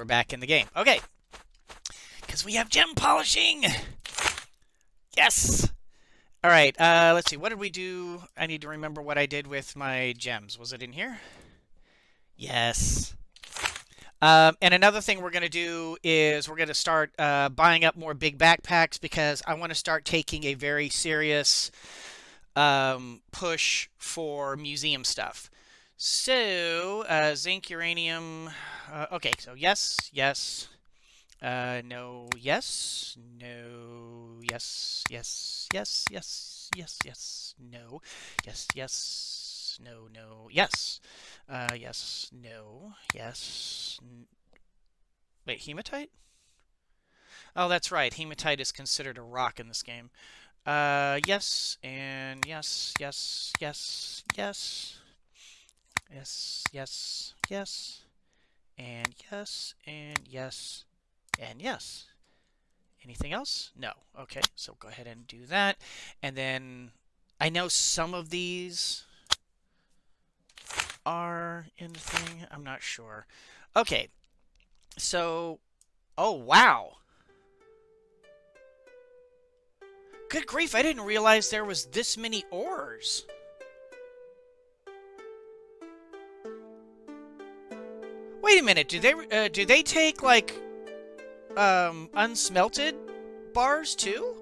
back in the game. Okay. Because we have gem polishing. Yes. All right. Let's see. What did we do? I need to remember what I did with my gems. Was it in here? Yes. And another thing we're going to do is we're going to start buying up more big backpacks because I want to start taking a very serious push for museum stuff. So, zinc, uranium. Okay, so yes, yes. No, yes, no, yes, yes, yes, yes, yes, yes, no, yes, yes, no, no, yes, yes, no, yes. Wait, hematite? Oh, that's right. Hematite is considered a rock in this game. Yes, and yes, yes, yes, yes, yes, yes, yes, and yes, and yes. And yes. Anything else? No. Okay, so go ahead and do that. And then I know some of these are in the thing. I'm not sure. Okay, so... Oh, wow. Good grief, I didn't realize there was this many ores. Wait a minute, do they take, like... unsmelted bars too?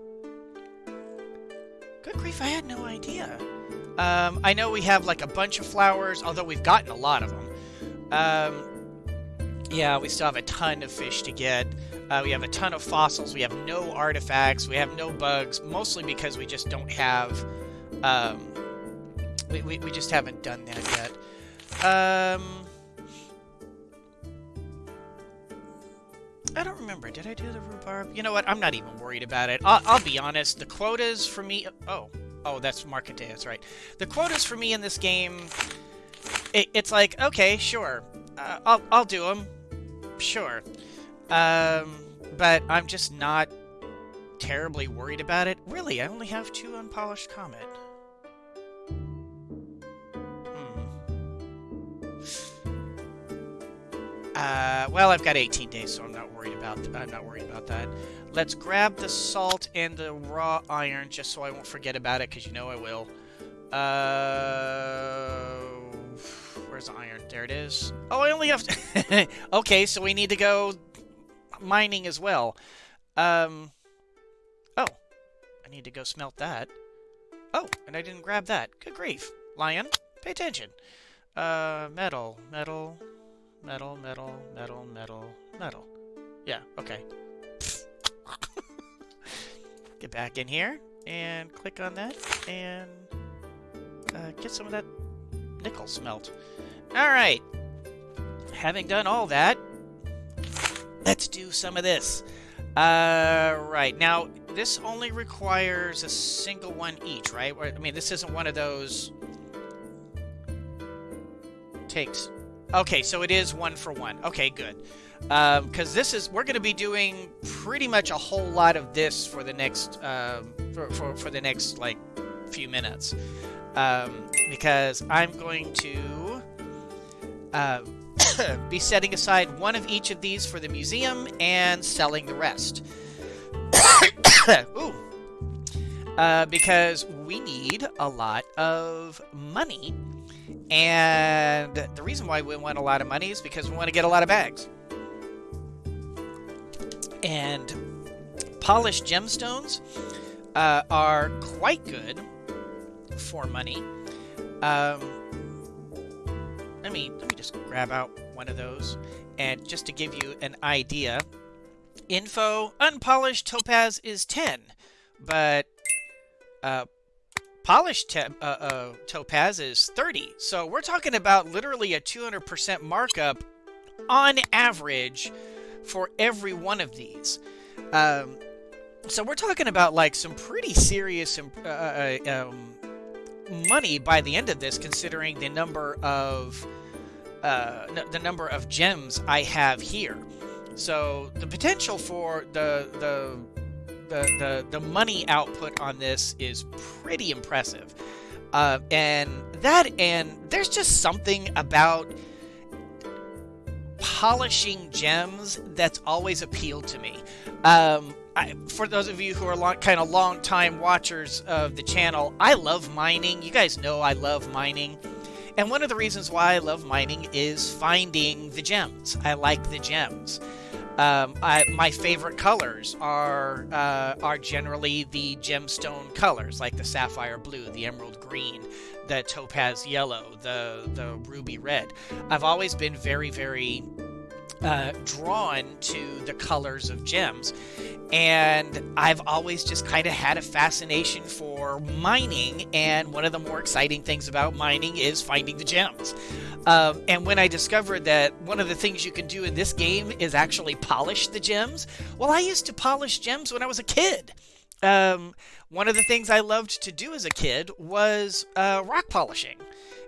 Good grief, I had no idea. I know we have like a bunch of flowers, although we've gotten a lot of them. Yeah, we still have a ton of fish to get. We have a ton of fossils. We have no artifacts. We have no bugs, mostly because we just don't have... we just haven't done that yet. I don't remember. Did I do the rhubarb? You know what? I'm not even worried about it. I'll be honest. The quotas for me... Oh, that's market day. That's right. The quotas for me in this game... It's like, okay, sure. I'll do them. Sure. But I'm just not terribly worried about it. Really, I only have 2 unpolished comet. Well, I've got 18 days, so I'm not worried about that. Let's grab the salt and the raw iron, just so I won't forget about it, because you know I will. Where's the iron? There it is. Oh, I only have to... Okay, so we need to go mining as well. Oh, I need to go smelt that. Oh, and I didn't grab that. Good grief. Lion, pay attention. Metal. Yeah, okay. Get back in here and click on that and get some of that nickel smelt. Alright. Having done all that, let's do some of this. Right. Now, this only requires a single one each, right? I mean, this isn't one of those... Takes... Okay, so it is 1 for 1. Okay, good. Because we're going to be doing pretty much a whole lot of this for the next, for the next, like, few minutes. Because I'm going to be setting aside 1 of each of these for the museum and selling the rest. Ooh. Because we need a lot of money. And the reason why we want a lot of money is because we want to get a lot of bags. And polished gemstones are quite good for money. Let me just grab out one of those. And just to give you an idea, info, unpolished topaz is 10. But polished topaz is 30. So we're talking about literally a 200% markup on average for every one of these. So we're talking about like some pretty serious money by the end of this, considering the number of gems I have here. So the potential for the money output on this is pretty impressive. And there's just something about polishing gems that's always appealed to me. For those of you who are long time watchers of the channel, I love mining. You guys know I love mining. And one of the reasons why I love mining is finding the gems. I like the gems. My favorite colors are generally the gemstone colors, like the sapphire blue, the emerald green, the topaz yellow, the ruby red. I've always been very, very drawn to the colors of gems, and I've always just kind of had a fascination for mining, and one of the more exciting things about mining is finding the gems. And when I discovered that one of the things you can do in this game is actually polish the gems, well, I used to polish gems when I was a kid. One of the things I loved to do as a kid was rock polishing.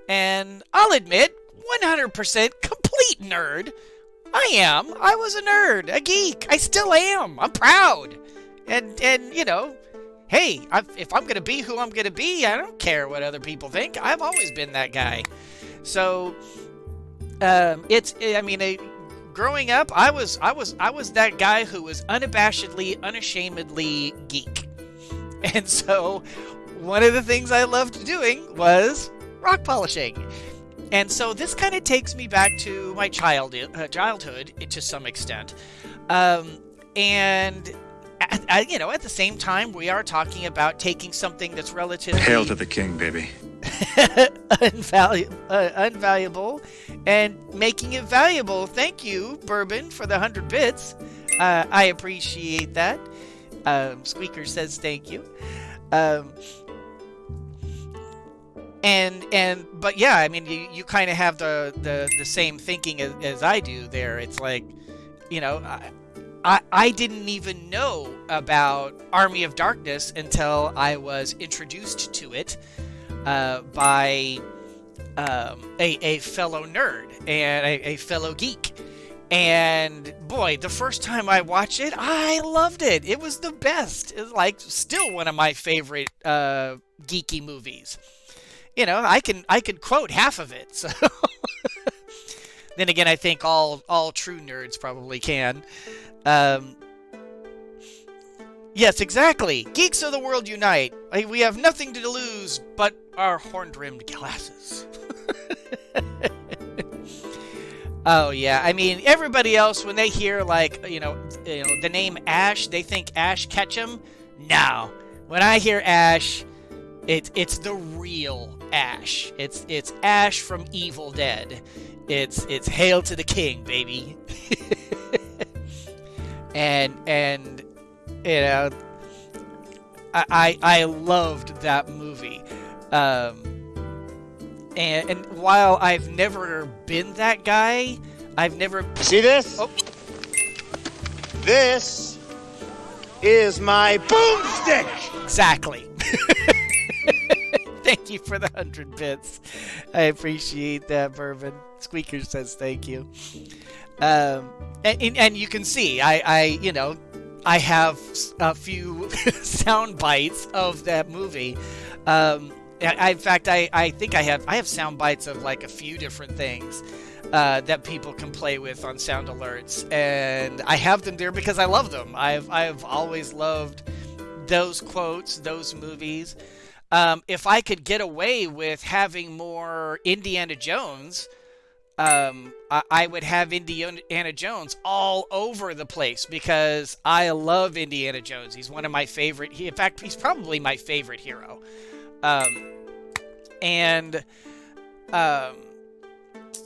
And I'll admit, 100% complete nerd. I was a nerd, a geek. I still am. I'm proud. And you know, hey, if I'm going to be who I'm going to be, I don't care what other people think. I've always been that guy. So, growing up, I was that guy who was unabashedly, unashamedly geek. And so, one of the things I loved doing was rock polishing. And so this kind of takes me back to my childhood to some extent. And at the same time, we are talking about taking something that's relatively... Hail to the king, baby. Unvaluable and making it valuable. Thank you, Bourbon, for the 100 bits. I appreciate that. Squeaker says thank you. But yeah, I mean, you kind of have the same thinking as I do there. It's like, I didn't even know about Army of Darkness until I was introduced to it by a fellow nerd and a fellow geek. And boy, the first time I watched it, I loved it. It was the best. It's like still one of my favorite geeky movies. I can quote half of it. So then again, I think all true nerds probably can. Yes, exactly. Geeks of the world unite. We have nothing to lose but our horn-rimmed glasses. Oh yeah, I mean, everybody else, when they hear the name Ash, they think Ash Ketchum. No, when I hear Ash, it's the real Ash. It's Ash from Evil Dead. It's Hail to the King, baby. and I loved that movie. And while I've never been that guy, I've never... See this? Oh. This is my boomstick! Exactly. Thank you for the 100 bits. I appreciate that, Bourbon. Squeaker says thank you. And you can see, I have a few sound bites of that movie. In fact, I think I have sound bites of like a few different things that people can play with on sound alerts, and I have them there because I love them. I've always loved those quotes, those movies. If I could get away with having more Indiana Jones, I would have Indiana Jones all over the place because I love Indiana Jones. He's one of my favorite. In fact, he's probably my favorite hero.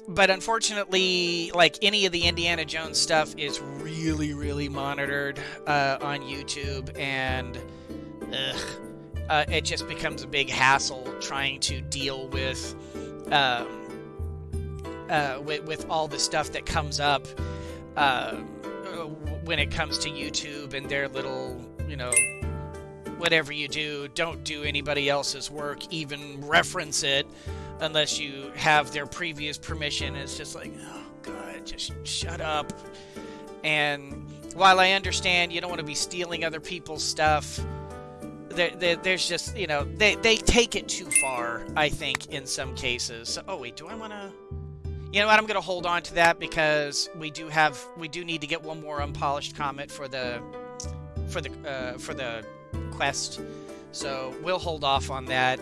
But unfortunately, like any of the Indiana Jones stuff is really, really monitored on YouTube, and it just becomes a big hassle trying to deal with all the stuff that comes up when it comes to YouTube and their little, whatever you do, don't do anybody else's work, even reference it unless you have their previous permission. It's just like, oh God, just shut up. And while I understand you don't want to be stealing other people's stuff, there's just, they take it too far, I think, in some cases. So, oh wait, do I want to... You know what? I'm going to hold on to that because we do need to get one more unpolished comet for the quest. So we'll hold off on that.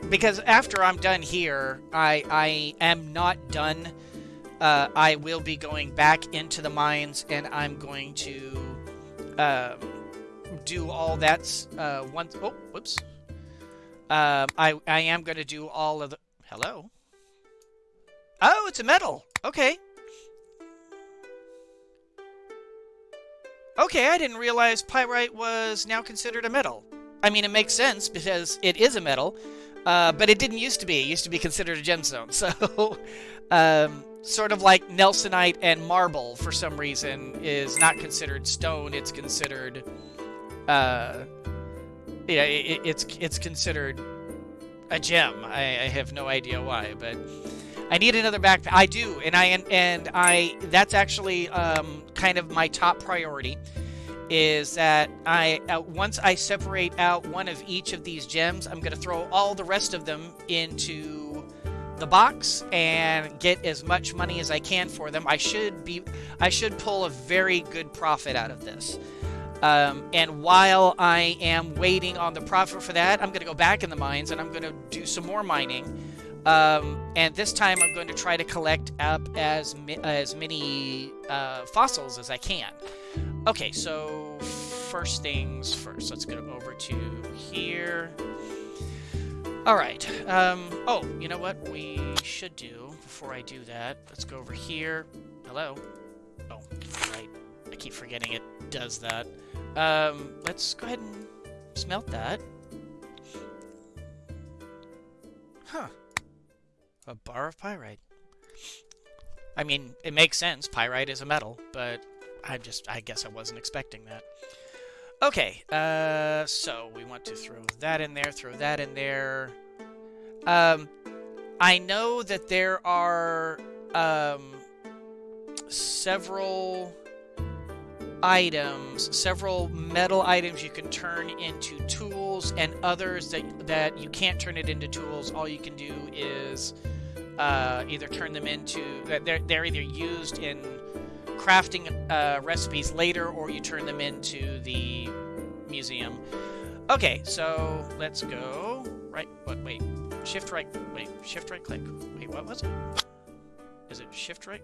Because after I'm done here, I am not done. I will be going back into the mines, and I'm going to do all that once. Oh, whoops. I am going to do all of the. Hello. Oh, it's a metal. Okay. Okay, I didn't realize pyrite was now considered a metal. I mean, it makes sense because it is a metal, but it didn't used to be. It used to be considered a gemstone. So, sort of like Nelsonite and marble, for some reason, is not considered stone. It's considered, it's considered a gem. I have no idea why, but I need another backpack. I do, and I that's actually kind of my top priority. Is that once I separate out one of each of these gems, I'm going to throw all the rest of them into the box and get as much money as I can for them. I should pull a very good profit out of this. And while I am waiting on the profit for that, I'm going to go back in the mines and I'm going to do some more mining. And this time I'm going to try to collect up as many fossils as I can. Okay, so first things first. Let's go over to here. All right. Oh, you know what we should do before I do that? Let's go over here. Hello. Oh, right. I keep forgetting it does that. Let's go ahead and smelt that. Huh. A bar of pyrite. I mean, it makes sense. Pyrite is a metal, but I guess I wasn't expecting that. Okay, so we want to throw that in there, I know that there are, several metal items you can turn into tools, and others that you can't turn it into tools. All you can do is, either turn them into, they're either used in crafting recipes later, or you turn them into the museum. Okay, so let's go right. Wait, shift right. Wait, shift right click. Wait, what was it? Is it shift right?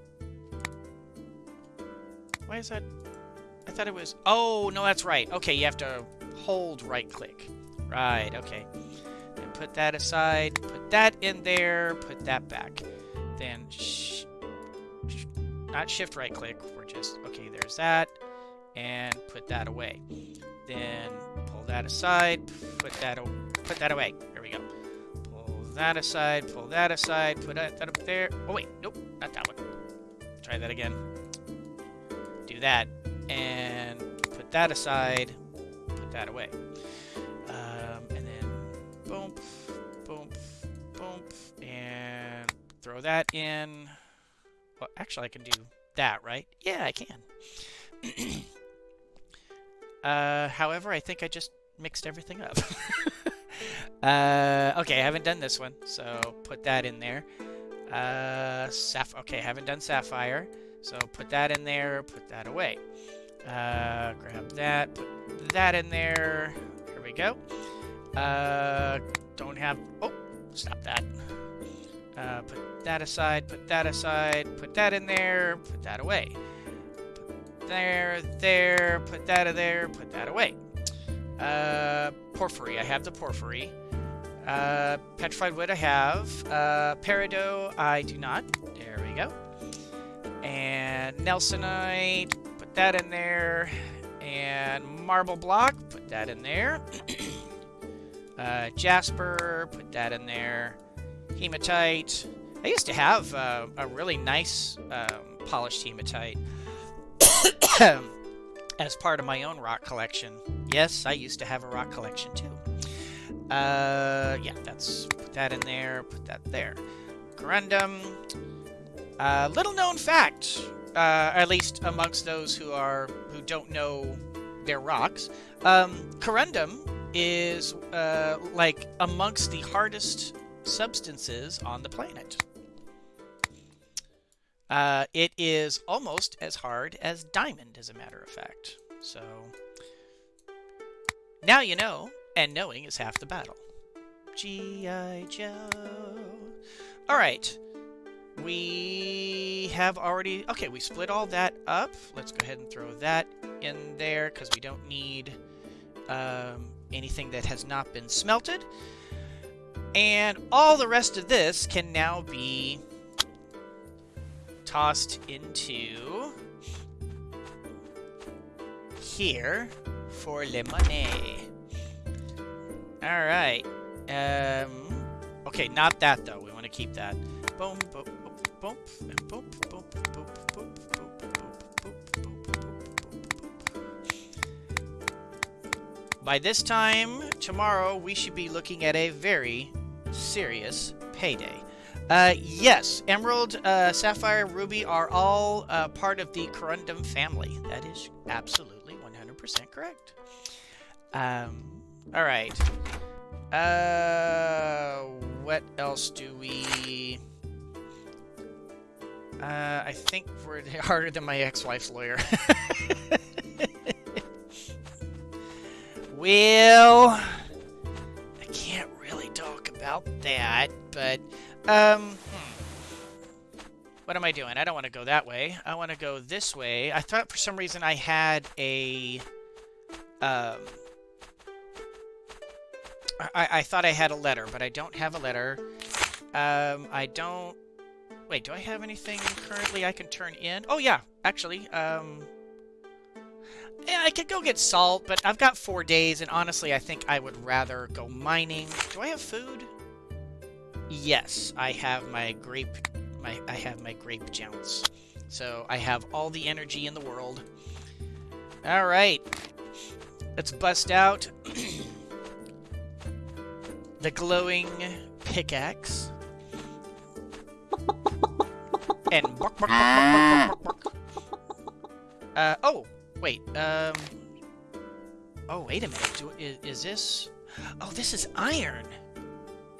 Why is that? I thought it was. Oh no, that's right. Okay, you have to hold right click. Right. Okay. And put that aside. Put that in there. Put that back. Then. Not shift right click, we're just, okay, there's that, and put that away. Then pull that aside, put that away. There we go. Pull that aside, put that up there. Oh wait, nope, not that one. Try that again. Do that, and put that aside, put that away. And then boom, boom, boom, and throw that in. Well, actually, I can do that, right? Yeah, I can. However, I think I just mixed everything up. Okay, I haven't done this one, so put that in there. Okay, I haven't done sapphire, so put that in there, put that away. Grab that, put that in there. Here we go. Don't have... Oh, stop that. Put that aside, put that in there, put that away. Put there, put that in there, put that away. Porphyry, I have the porphyry. Petrified wood I have. Peridot I do not. There we go. And Nelsonite, put that in there. And marble block, put that in there. Jasper, put that in there. Hematite. I used to have a really nice polished hematite as part of my own rock collection. Yes, I used to have a rock collection too. Yeah, put that in there, put that there. Corundum. Little known fact, at least amongst those who don't know their rocks, corundum is like amongst the hardest substances on the planet. It is almost as hard as diamond, as a matter of fact. So now you know, and knowing is half the battle. G.I. Joe. All right. We have already... Okay, we split all that up. Let's go ahead and throw that in there because we don't need anything that has not been smelted. And all the rest of this can now be tossed into here for le money. All right. Okay, not that though. We want to keep that. Boom, boom, boom, boom, boom, boom, boom, boom, By this time tomorrow, we should be looking at a very serious payday. Yes, Emerald, Sapphire, Ruby are all part of the Corundum family. That is absolutely 100% correct. All right. What else do we... I think we're harder than my ex-wife's lawyer. Well, I can't really talk about that, but, what am I doing? I don't want to go that way. I want to go this way. I thought for some reason I had a, I thought I had a letter, but I don't have a letter. I don't... Wait, do I have anything currently I can turn in? Oh, yeah, actually, yeah, I could go get salt, but I've got 4 days, and honestly, I think I would rather go mining. Do I have food? Yes, I have my grape... I have my grape jounce. So, I have all the energy in the world. Alright. Let's bust out the glowing pickaxe. And bark, bark, bark, bark, bark, bark, bark. Oh, wait. Oh, wait a minute. Is this... Oh, this is iron.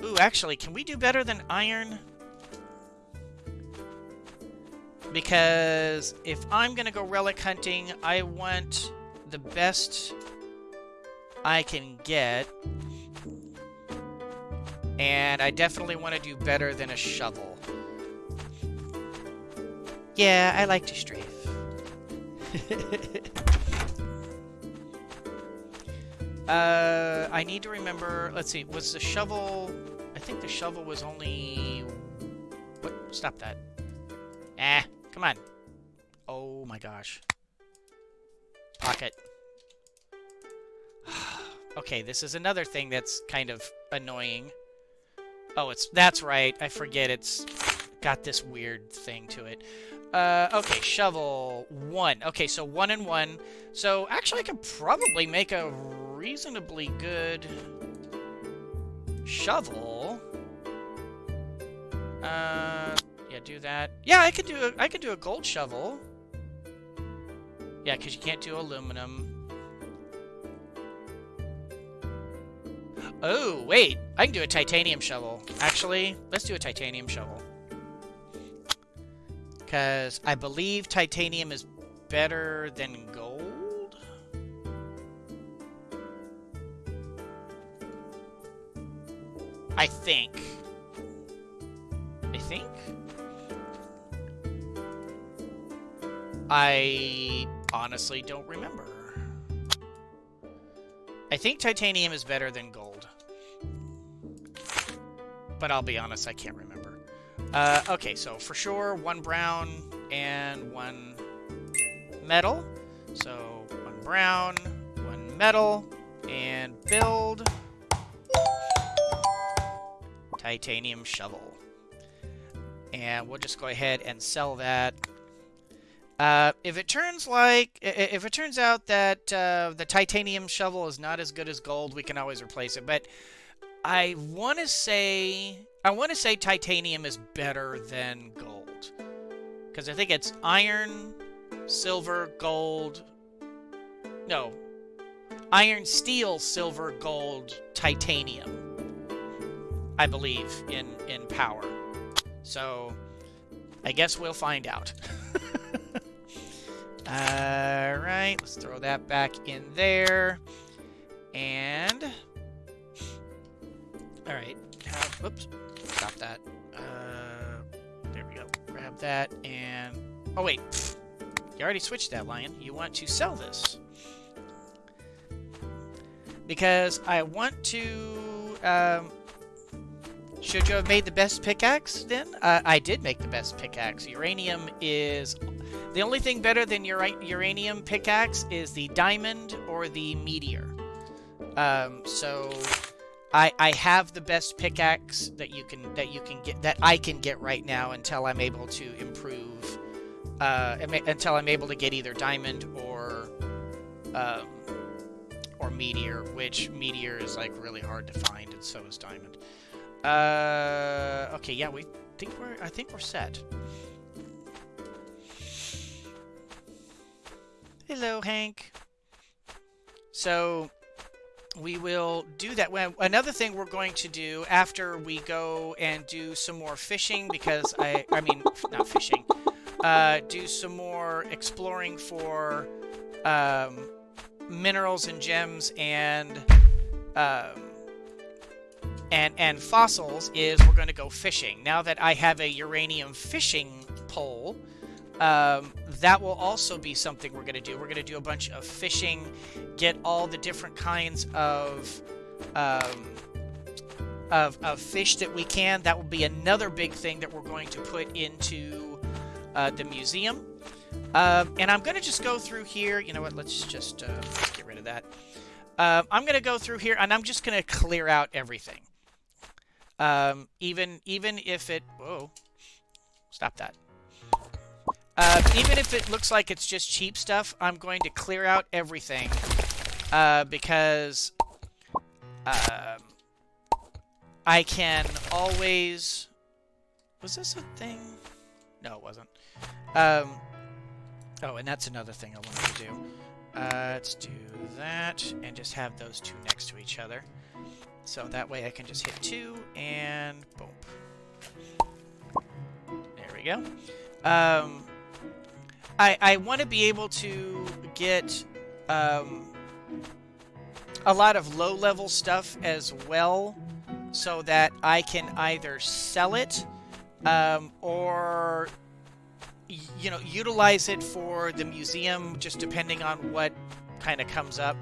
Ooh, actually, can we do better than iron? Because if I'm going to go relic hunting, I want the best I can get. And I definitely want to do better than a shovel. Yeah, I like to strafe. I need to remember... Let's see, was the shovel... I think the shovel was only... What? Stop that. Ah, come on. Oh my gosh. Pocket. Okay, this is another thing that's kind of annoying. Oh, that's right. I forget it's got this weird thing to it. Okay, shovel 1. Okay, so 1 and 1. So actually I could probably make a reasonably good shovel. Yeah, do that. Yeah, I could do a gold shovel. Yeah, because you can't do aluminum. Oh, wait. I can do a titanium shovel. Actually, let's do a titanium shovel. Because I believe titanium is better than gold. I think. I honestly don't remember. I think titanium is better than gold. But I'll be honest, I can't remember. Okay, so for sure, 1 brown and 1 metal. So 1 brown, 1 metal, and build titanium shovel. And we'll just go ahead and sell that. If it turns out that the titanium shovel is not as good as gold, we can always replace it. But I want to say titanium is better than gold, because I think it's iron, silver, gold. No, iron, steel, silver, gold, titanium. I believe in power. So I guess we'll find out. Alright, let's throw that back in there. And... Alright, whoops, stop that. There we go. Grab that and... Oh, wait. You already switched that, Lion. You want to sell this. Because I want to... should you have made the best pickaxe, then? I did make the best pickaxe. Uranium is... The only thing better than uranium pickaxe is the diamond or the meteor. So... I have the best pickaxe that you can get, that I can get right now until I'm able to improve, until I'm able to get either diamond or meteor, which meteor is like really hard to find, and so is diamond. Okay, yeah, I think we're set. Hello, Hank. So we will do that. Another thing we're going to do after we go and do some more fishing, because I mean, not fishing, do some more exploring for minerals and gems and fossils, is we're going to go fishing. Now that I have a uranium fishing pole, that will also be something we're going to do. We're going to do a bunch of fishing, get all the different kinds of fish that we can. That will be another big thing that we're going to put into the museum. And I'm going to just go through here. You know what? Let's just get rid of that. I'm going to go through here, and I'm just going to clear out everything. Even if it... Whoa. Stop that. Even if it looks like it's just cheap stuff, I'm going to clear out everything, because I can always... Was this a thing? No, it wasn't. Oh, and that's another thing I wanted to do. Let's do that, and just have those two next to each other. So that way I can just hit 2, and boom. There we go. I want to be able to get a lot of low-level stuff as well, so that I can either sell it or, you know, utilize it for the museum, just depending on what kind of comes up.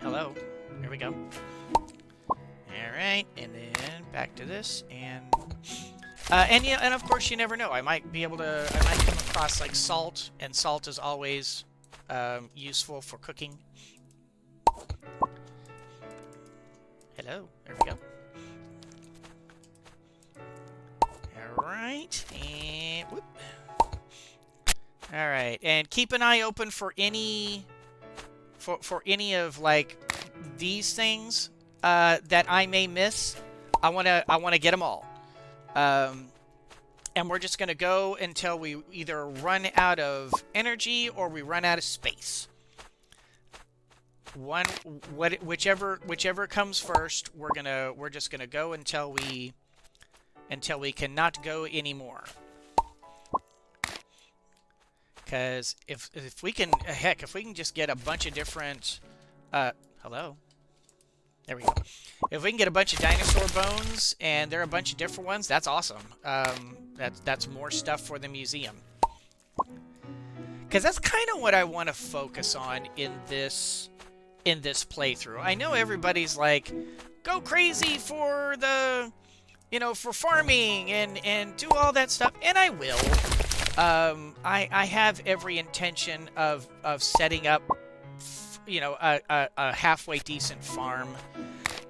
Hello. There we go. Alright, and then back to this, and yeah, and of course you never know. I might come across like salt, and salt is always useful for cooking. Hello, there we go. Alright, and whoop. Alright, and keep an eye open for any of like these things that I may miss. I wanna get them all. And we're just gonna go until we either run out of energy or we run out of space. Whichever comes first, we're just gonna go until we cannot go anymore. Because if we can, heck, if we can just get a bunch of different, hello. There we go. If we can get a bunch of dinosaur bones, and there are a bunch of different ones, that's awesome. That's more stuff for the museum. Because that's kind of what I want to focus on in this playthrough. I know everybody's like, go crazy for the, you know, for farming and do all that stuff, and I will. I have every intention of setting up, you know, a halfway decent farm.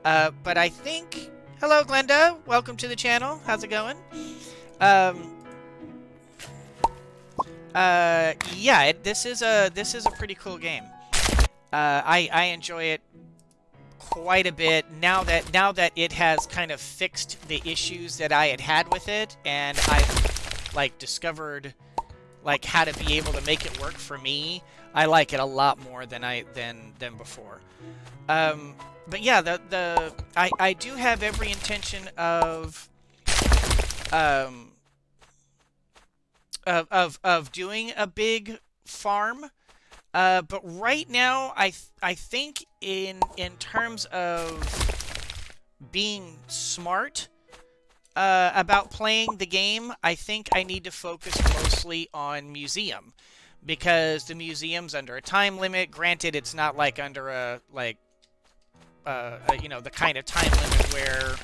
But I think... Hello, Glenda. Welcome to the channel. How's it going? Yeah, this is a pretty cool game. I enjoy it quite a bit now that it has kind of fixed the issues that I had with it, and I've like discovered like how to be able to make it work for me. I like it a lot more than before. But yeah, I do have every intention of of doing a big farm. But right now, I think in terms of being smart about playing the game, I think I need to focus mostly on museum, because the museum's under a time limit. Granted, it's not like under a you know, the kind of time limit where,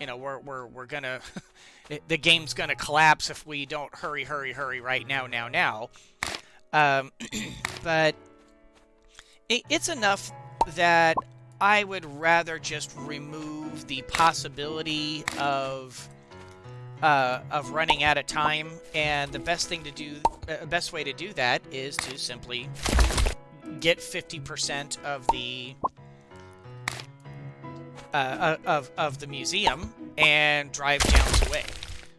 you know, we're gonna the game's gonna collapse if we don't hurry right now. But it's enough that I would rather just remove the possibility of running out of time, and the best way to do that is to simply get 50% of the of the museum and drive Jounce away.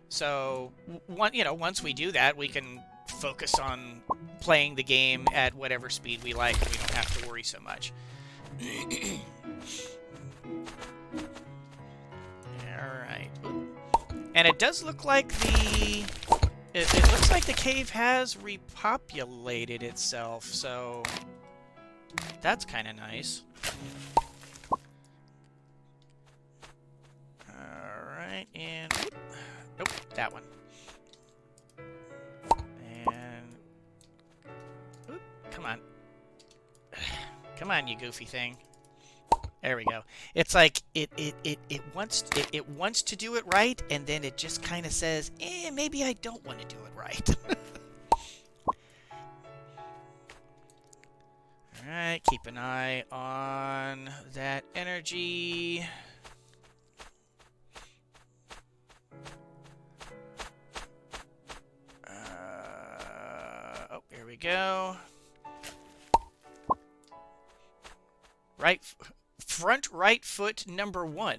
So once we do that, we can focus on playing the game at whatever speed we like. We don't have to worry so much. Alright. And it does look like it looks like the cave has repopulated itself, so that's kind of nice. Alright, and nope, that one. And come on. Come on, you goofy thing. There we go. It's like it wants to do it right, and then it just kind of says, maybe I don't want to do it right. Alright, keep an eye on that energy. Oh, here we go. Front right foot number 1.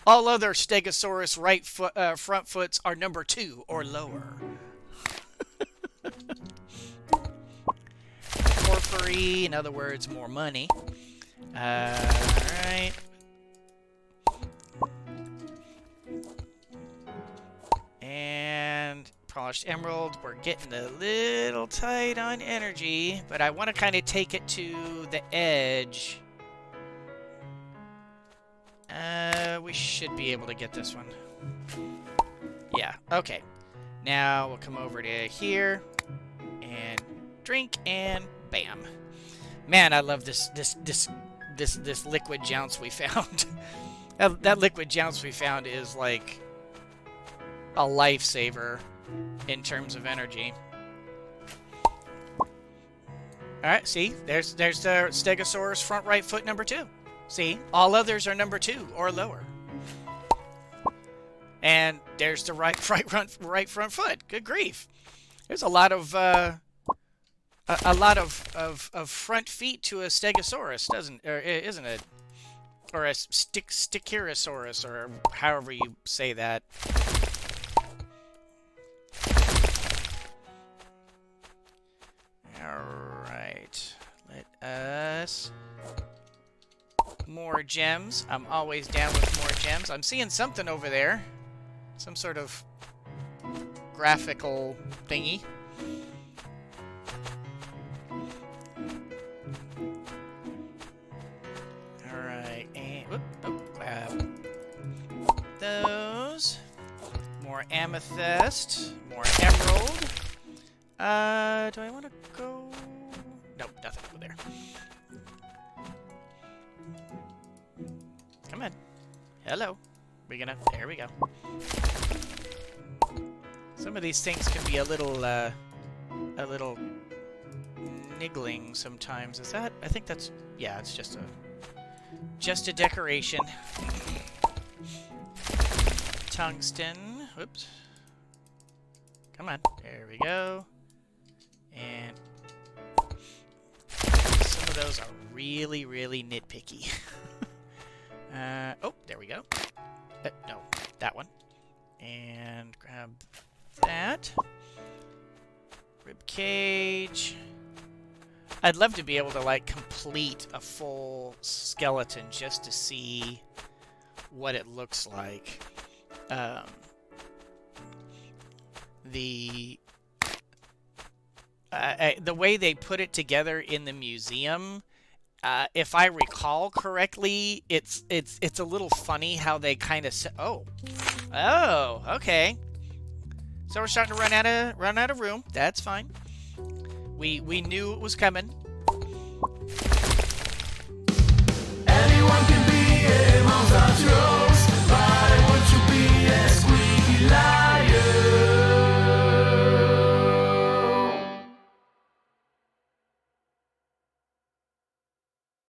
All other Stegosaurus front foots are number 2 or lower. Porphyry, in other words, more money. Alright. And polished emerald, we're getting a little tight on energy, but I want to kind of take it to the edge. We should be able to get this one. Yeah, okay. Now we'll come over to here and drink, and bam. Man, I love this liquid Jounce we found. That liquid Jounce we found is like a lifesaver in terms of energy. Alright, see? There's the Stegosaurus front right foot number 2. See? All others are number 2 or lower. And there's the right front foot. Good grief. There's a lot of front feet to a Stegosaurus, isn't it? Or a Stichirosaurus, or however you say that. Alright. Let us... More gems. I'm always down with more gems. I'm seeing something over there. Some sort of graphical thingy. Alright, and... grab those. More amethyst. More emerald. Do I want to go... Nope, nothing over there. Come on. Hello. We're gonna... There we go. Some of these things can be a little niggling sometimes. Is that... I think that's... Yeah, it's just a decoration. Tungsten. Whoops. Come on. There we go. And some of those are really, really nitpicky. Oh, there we go. No, that one. And grab that. Rib cage. I'd love to be able to, like, complete a full skeleton just to see what it looks like. the way they put it together in the museum, if I recall correctly, it's a little funny how they kind of oh, okay. So we're starting to run out of room. That's fine. We knew it was coming.